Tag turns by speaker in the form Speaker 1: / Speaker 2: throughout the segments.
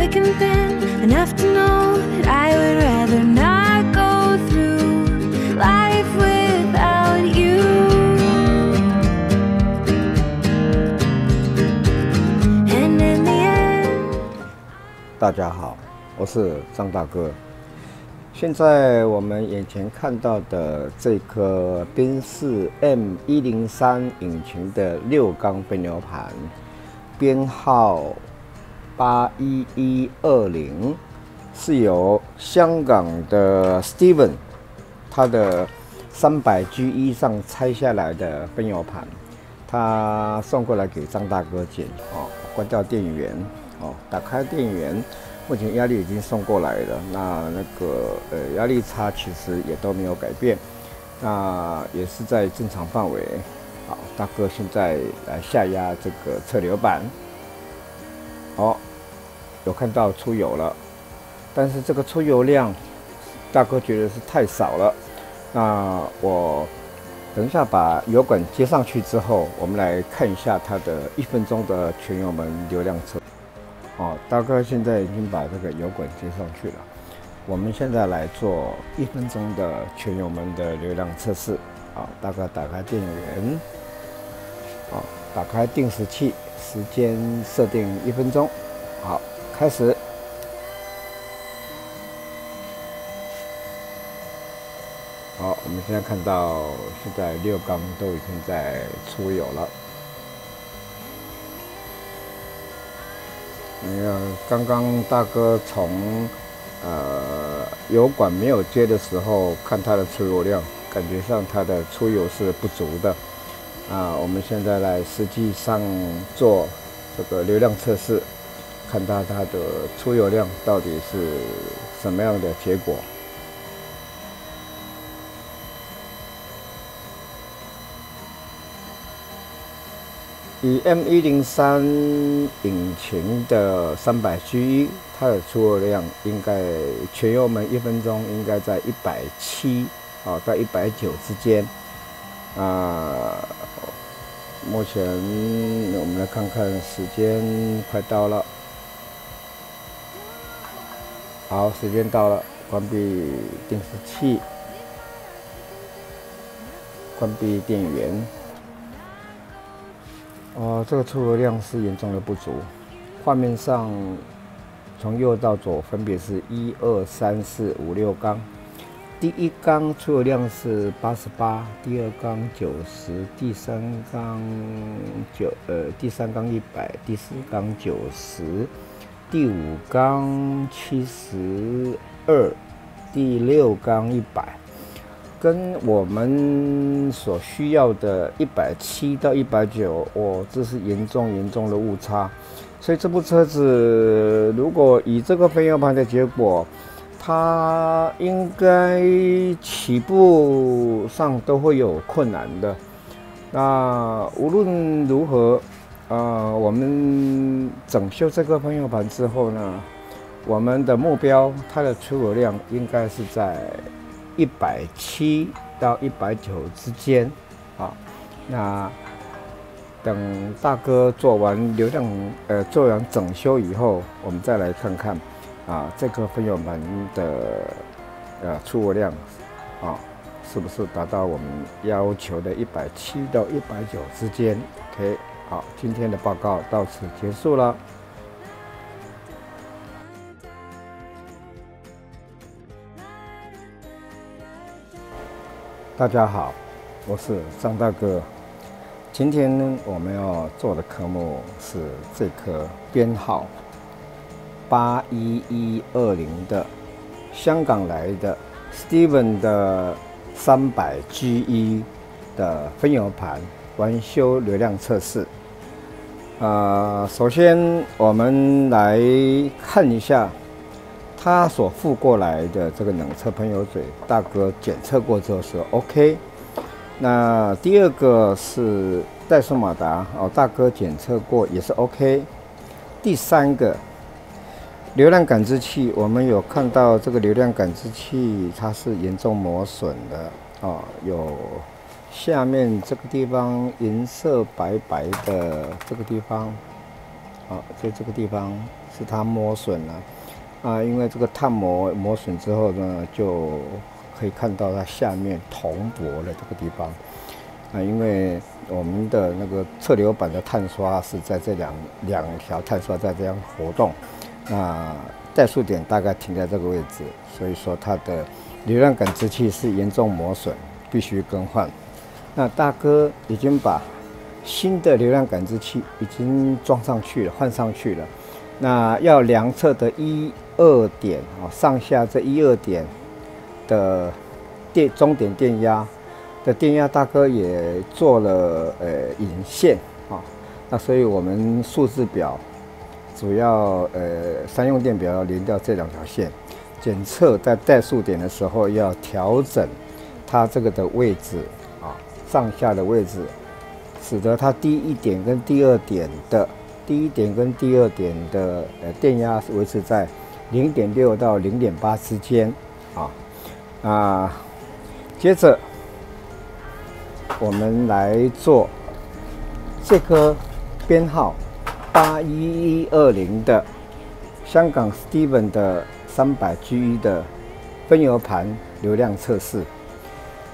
Speaker 1: thick and thin, enough to know that I would rather not go through life without you. And in the end，
Speaker 2: 大家好，我是张大哥。现在我们眼前看到的这颗宾士 M103 引擎的6缸分流盘，编号81120，是由香港的 Steven 他的300G 上拆下来的分流盘，他送过来给张大哥检哦，关掉电源哦，打开电源。目前压力已经送过来了，那个压力差其实也都没有改变，那也是在正常范围。好，大哥现在来下压这个侧流板，哦，有看到出油了，但是这个出油量，大哥觉得是太少了。那我等一下把油管接上去之后，我们来看一下它的1分钟的全油门流量测。哦，大哥现在已经把这个油管接上去了。我们现在来做1分钟的全油门的流量测试。好，大哥打开电源，好，打开定时器，时间设定1分钟。好，开始。好，我们现在看到现在6缸都已经在出油了。你看，刚刚大哥从油管没有接的时候看它的出油量，感觉上它的出油是不足的。我们现在来实际上做这个流量测试，看它的出油量到底是什么样的结果。以 M103 引擎的300G， 它的出油量应该全油门1分钟应该在170到190之间。目前我们来看看时间快到了。好，时间到了，关闭定时器，关闭电源。这个出油量是严重的不足。画面上从右到左分别是1、2、3、4、5、6缸。第1缸出油量是88，第2缸90，第3缸100，第4缸90，第5缸72，第6缸100。跟我们所需要的170到190，这是严重的误差。所以这部车子如果以这个分油盘的结果，它应该起步上都会有困难的。那无论如何，我们整修这个分油盘之后呢，我们的目标它的出油量应该是在170到190之间，那等大哥做完流量做完整修以后，我们再来看看这个分油盘的出油量是不是达到我们要求的170到190之间。OK， 好，今天的报告到此结束了。大家好，我是张大哥。今天呢，我们要做的科目是这颗编号81120的香港来的 Steven 的300G 的分油盘完修流量测试。首先我们来看一下它所附过来的这个冷测喷油嘴，大哥检测过之后是 OK。那第二个是怠速马达，大哥检测过也是 OK。第三个流量感知器，我们有看到这个流量感知器它是严重磨损的有下面这个地方颜色白白的这个地方，就这个地方是它磨损了因为这个碳磨损之后呢，就可以看到它下面铜箔的这个地方因为我们的那个侧流板的碳刷是在这两条碳刷在这样活动，那怠速点大概停在这个位置，所以说它的流量感知器是严重磨损，必须更换。那大哥已经把新的流量感知器已经装上去了，换上去了。那要量测的1、2点上下这1、2点的终点电压的电压，大哥也做了引线那所以我们数字表主要三用电表要连掉这2条线，检测在怠速点的时候要调整它这个的位置上下的位置，使得它第1点跟第2点的电压维持在0.6到0.8之间接着我们来做这颗编号81120的香港 Steven 的300G 的分油盘流量测试。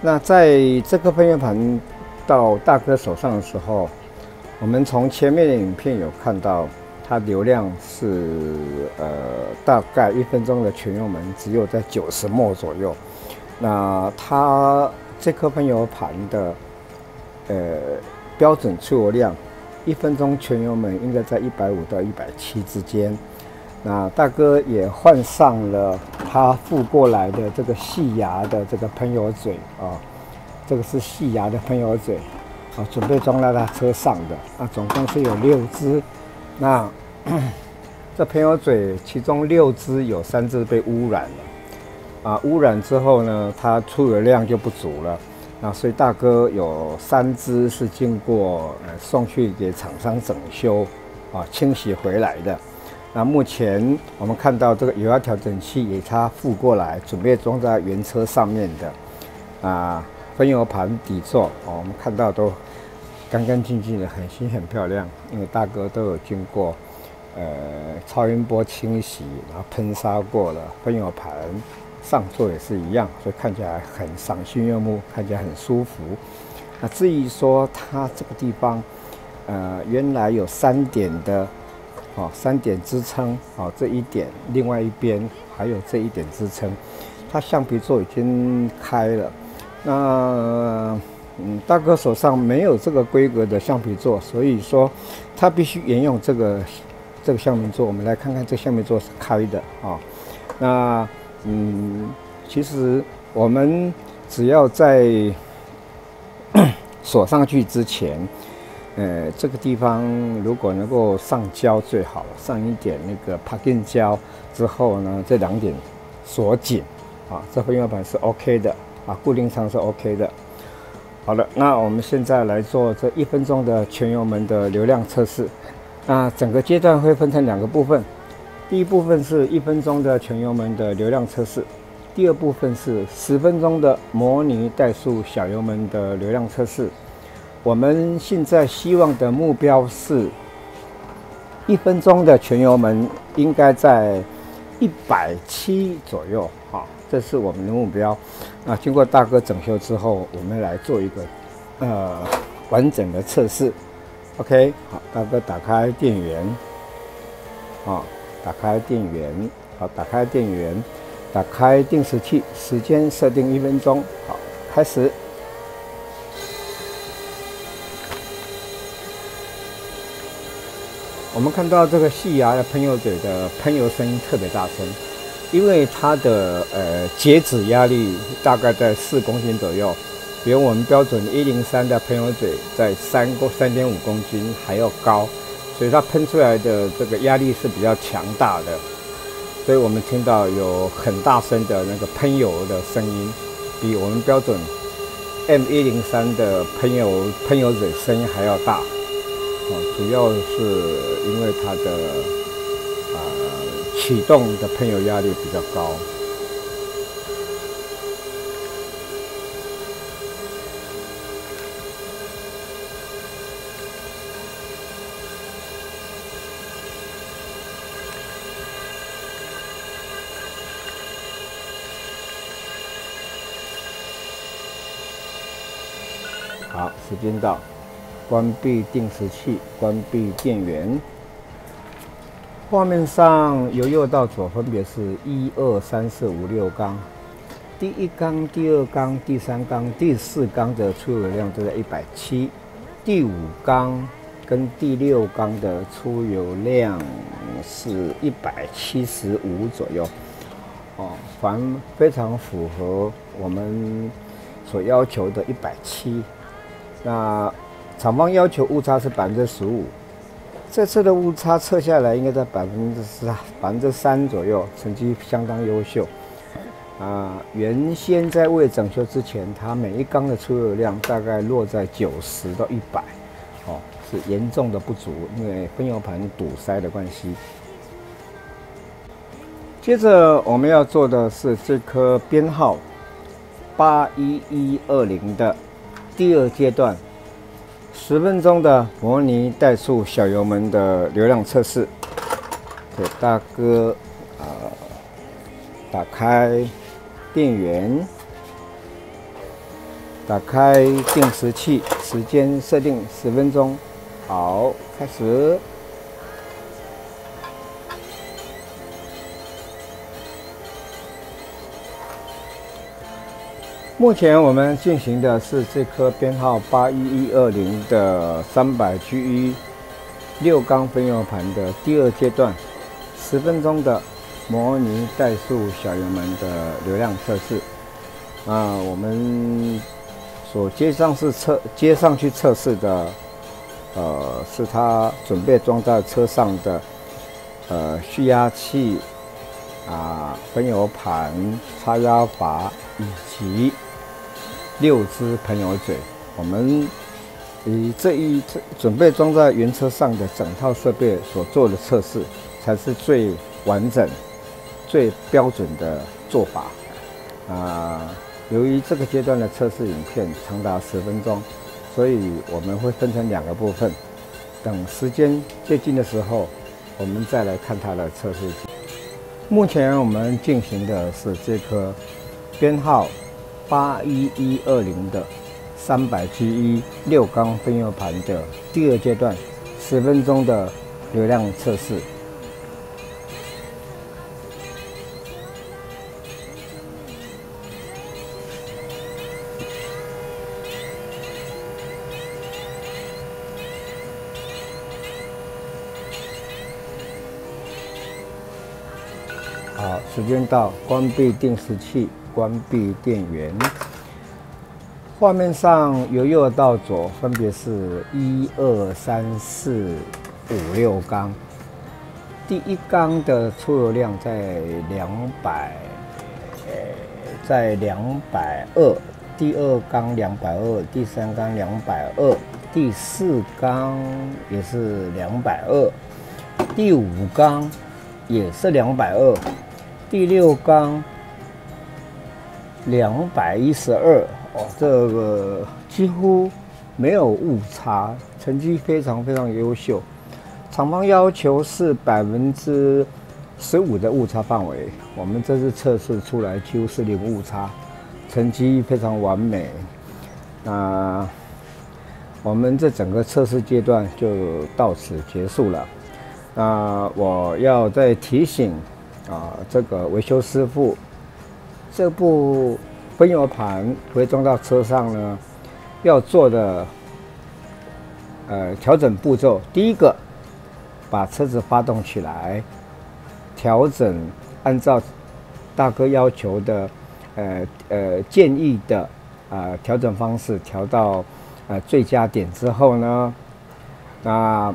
Speaker 2: 那在这个分油盘到大哥手上的时候，我们从前面的影片有看到，它流量是大概1分钟的全油门只有在90ml左右。那它这颗分油盘的标准出油量，1分钟全油门应该在150到170之间。那大哥也换上了他附过来的这个细牙的这个喷油嘴这个是细牙的喷油嘴准备装在他车上的总共是有6支。那这喷油嘴其中6支有3支被污染了污染之后呢，它出油量就不足了。那所以大哥有3支是经过送去给厂商整修清洗回来的。那目前我们看到这个油压调整器也他附过来，准备装在原车上面的分油盘底座我们看到都干干净净的，很新很漂亮。因为大哥都有经过超音波清洗，然后喷砂过了，分油盘上座也是一样，所以看起来很赏心悦目，看起来很舒服。那至于说它这个地方原来有3点的3点支撑这1点，另外一边还有这1点支撑。它橡皮座已经开了，那大哥手上没有这个规格的橡皮座，所以说他必须沿用这个橡皮座。我们来看看这橡皮座是开的那其实我们只要在锁上去之前。这个地方如果能够上胶最好，上一点那个 plug-in 胶之后呢，这2点锁紧这分油盘是 OK 的固定上是 OK 的。好了，那我们现在来做这1分钟的全油门的流量测试。那整个阶段会分成2个部分，第一部分是1分钟的全油门的流量测试，第二部分是10分钟的模拟怠速小油门的流量测试。我们现在希望的目标是1分钟的全油门应该在170左右这是我们的目标。那经过大哥整修之后，我们来做一个完整的测试。OK， 好，大哥打开电源打开电源打开电源，打开定时器，时间设定1分钟。好，开始。我们看到这个细牙的喷油嘴的喷油声音特别大声，因为它的截止压力大概在4公斤左右，比我们标准103的喷油嘴在3.5公斤还要高，所以它喷出来的这个压力是比较强大的，所以我们听到有很大声的那个喷油的声音，比我们标准 M103的喷油嘴声音还要大。主要是因为它的启动的喷油压力比较高。好，时间到，关闭定时器，关闭电源。画面上由右到左分别是1、2、3、4、5、6缸。第一缸、第二缸、第三缸、第四缸的出油量都在170，第五缸跟第六缸的出油量是175左右。非常符合我们所要求的170。那厂方要求误差是15%，这次的误差测下来应该在3%左右，成绩相当优秀。原先在未整修之前，它每一缸的出油量大概落在90到100，是严重的不足，因为分油盘堵塞的关系。接着我们要做的是这颗编号81120的第二阶段10分钟的模拟怠速小油门的流量测试。给大哥打开电源，打开定时器，时间设定10分钟。好，开始。目前我们进行的是这颗编号81120的300GE 6缸分油盘的第二阶段10分钟的模拟怠速小油门的流量测试。我们所接上去测试的，是它准备装在车上的蓄压器、分油盘、插压阀以及6支喷油嘴。我们以准备装在原车上的整套设备所做的测试，才是最完整、最标准的做法。由于这个阶段的测试影片长达10分钟，所以我们会分成2个部分。等时间接近的时候，我们再来看它的测试。目前我们进行的是这颗编号81120的300GE 6缸分油盘的第二阶段10分钟的流量测试。好，时间到，关闭定时器，关闭电源。画面上由右到左分别是1、2、3、4、5、6缸。第一缸的出油量在220，第二缸220，第三缸220，第四缸也是220，第五缸也是220，第六缸212。这个几乎没有误差，成绩非常优秀。厂方要求是15%的误差范围，我们这次测试出来几乎是零误差，成绩非常完美。我们这整个测试阶段就到此结束了。我要再提醒这个维修师傅，这部分油盘会装到车上呢，要做的调整步骤，第一个，把车子发动起来，调整按照大哥要求的建议的调整方式调到最佳点之后呢，那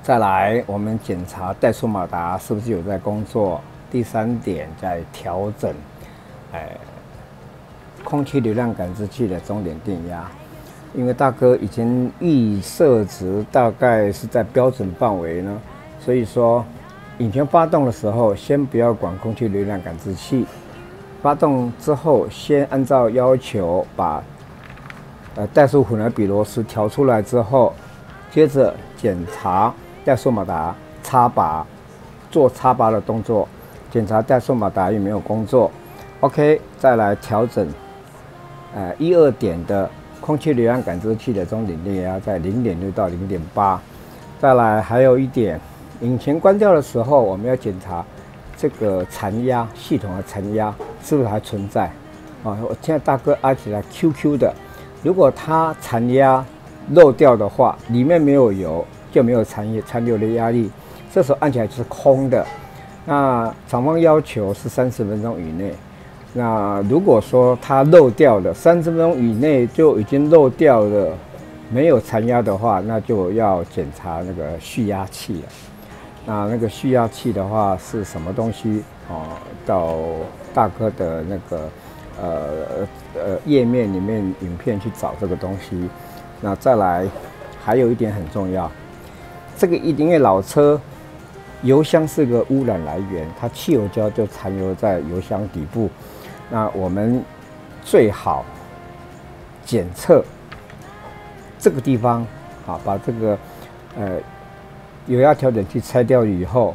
Speaker 2: 再来我们检查怠速马达是不是有在工作。第3点，再调整空气流量感知器的终点电压，因为大哥已经预设值大概是在标准范围呢，所以说引擎发动的时候先不要管空气流量感知器，发动之后先按照要求把怠速混合比螺丝调出来之后，接着检查怠速马达插拔，做插拔的动作，检查怠速马达有没有工作。OK， 再来调整1、2点的空气流量感知器的中顶电压在0.6到0.8。再来还有一点，引擎关掉的时候，我们要检查这个残压系统的残压是不是还存在。啊，我现在大哥按起来 QQ 的，如果它残压漏掉的话，里面没有油，就没有残留的压力，这时候按起来就是空的。那厂方要求是30分钟以内。那如果说它漏掉了，30分钟以内就已经漏掉了，没有残压的话，那就要检查那个蓄压器了。那个蓄压器的话是什么东西？哦，到大哥的那个页面里面影片去找这个东西。那再来还有一点很重要，这个因为老车油箱是个污染来源，它汽油胶就残留在油箱底部。那我们最好检测这个地方，啊，把这个油压调整器拆掉以后，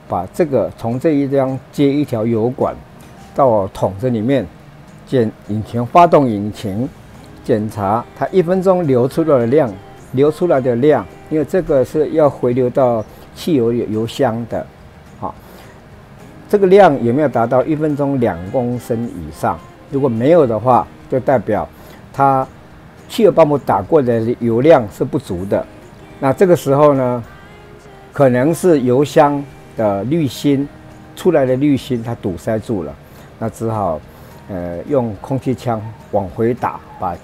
Speaker 2: 把这个从这一端接一条油管到桶子里面，发动引擎，检查它1分钟流出来的量，因为这个是要回流到汽油油箱的，好，这个量有没有达到1分钟2公升以上？如果没有的话，就代表它汽油泵浦打过的油量是不足的。那这个时候呢，可能是油箱的滤芯出来的滤芯它堵塞住了，那只好用空气枪往回打，把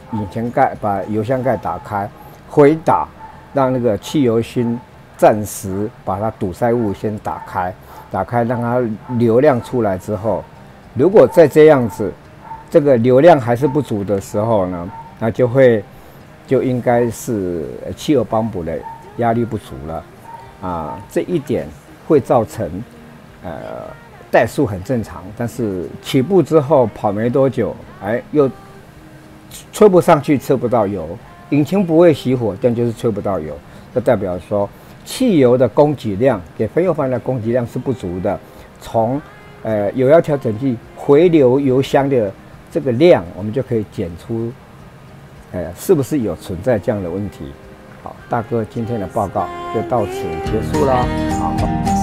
Speaker 2: 油箱盖打开，回打，让那个汽油芯暂时把它堵塞物先打开，让它流量出来之后，如果再这样子，这个流量还是不足的时候呢，那就应该是汽油泵浦的压力不足了啊。这一点会造成怠速很正常，但是起步之后跑没多久，又吹不上去，吹不到油，引擎不会熄火，但就是吹不到油，这代表说汽油的供给量给分油盘的供给量是不足的。从油压调整器回流油箱的这个量，我们就可以检出是不是有存在这样的问题。好，大哥今天的报告就到此结束了。好。